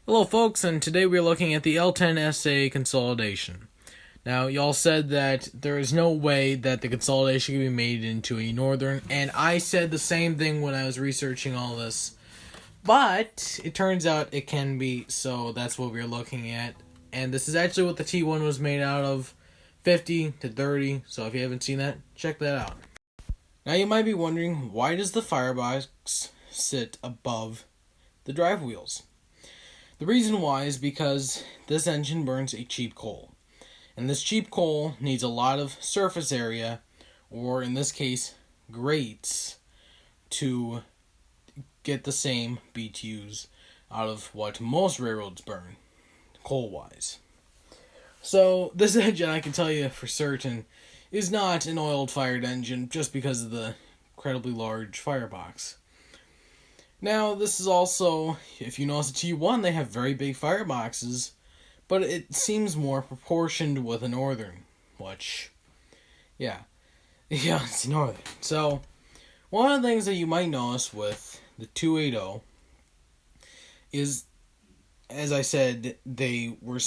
Hello folks, and today we're looking at the l-10sa consolidation. Now, y'all said that there is no way that the consolidation can be made into a northern, and I said the same thing when I was researching all this. But it turns out it can be, so that's what we're looking at. And this is actually what the T1 was made out of, 50 to 30, so if you haven't seen that, check that out. Now you might be wondering, why does the firebox sit above the drive wheels? The reason why is because this engine burns a cheap coal. And this cheap coal needs a lot of surface area, or in this case, grates, to get the same BTUs out of what most railroads burn, coal-wise. So this engine, I can tell you for certain, is not an oil-fired engine just because of the incredibly large firebox. Now, this is also, if you notice the T1, they have very big fireboxes, but it seems more proportioned with a northern, which, yeah, it's a northern. So, one of the things that you might notice with the 280 is, as I said, they were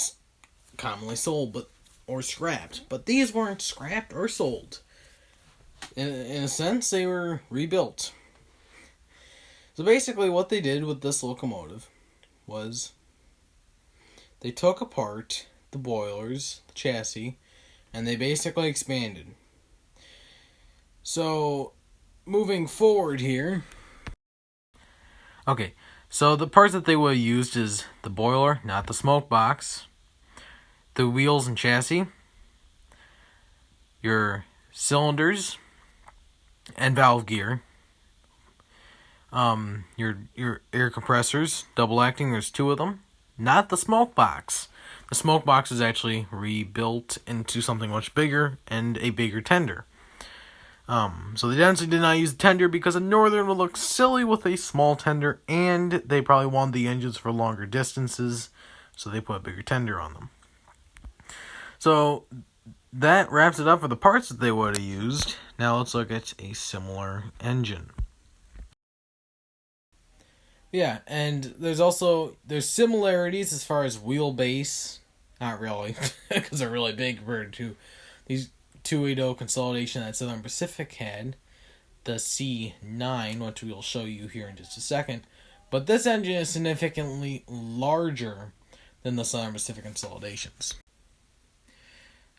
commonly sold or scrapped, but these weren't scrapped or sold. In a sense, they were rebuilt. So basically what they did with this locomotive was they took apart the boilers, the chassis, and they basically expanded. So moving forward here, okay, so the parts that they would have used is the boiler, not the smoke box, the wheels and chassis, your cylinders and valve gear, your air compressors, double acting, there's 2 of them. Not the smoke box. The smoke box is actually rebuilt into something much bigger and a bigger tender. So they densely did not use the tender because a northern would look silly with a small tender, and they probably wanted the engines for longer distances, so they put a bigger tender on them. So that wraps it up for the parts that they would have used. Now let's look at a similar engine. Yeah, and there's similarities as far as wheelbase. Not really, because they're really big compared to these 280 consolidation that Southern Pacific had, the C9, which we'll show you here in just a second. But this engine is significantly larger than the Southern Pacific consolidations.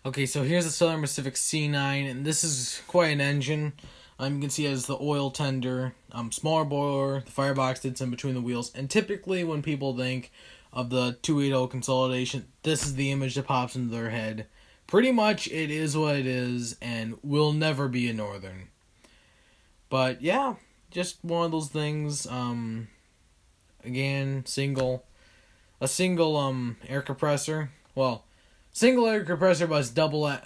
Okay, so here's the Southern Pacific C9, and this is quite an engine. You can see it has the oil tender, smaller boiler, the firebox sits in between the wheels, and typically when people think of the 280 consolidation, this is the image that pops into their head. Pretty much it is what it is, and will never be a northern. But yeah, just one of those things. Again, a single air compressor. Well, single air compressor, but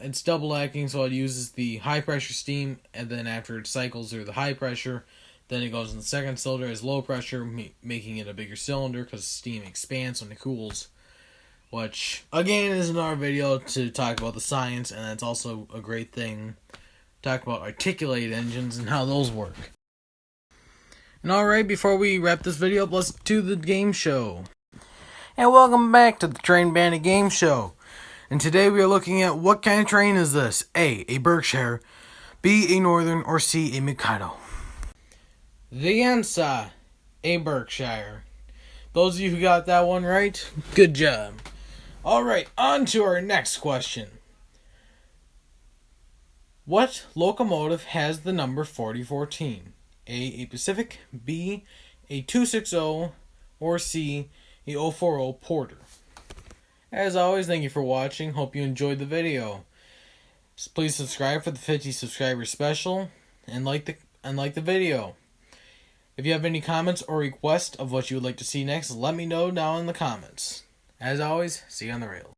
it's double acting, so it uses the high pressure steam, and then after it cycles through the high pressure, then it goes in the second cylinder as low pressure, making it a bigger cylinder because steam expands when it cools. Which, again, is another video to talk about the science, and that's also a great thing. Talk about articulated engines and how those work. And alright, before we wrap this video up, let's do the game show. And welcome back to the Train Bandit Game Show. And today we are looking at what kind of train is this? A Berkshire, B, a Northern, or C, a Mikado? The l-10sa, a Berkshire. Those of you who got that one right, good job. Alright, on to our next question. What locomotive has the number 4014? A Pacific, B, a 260, or C, a 040 Porter? As always, thank you for watching. Hope you enjoyed the video. Please subscribe for the 50 subscriber special and like the video. If you have any comments or requests of what you would like to see next, let me know down in the comments. As always, see you on the rails.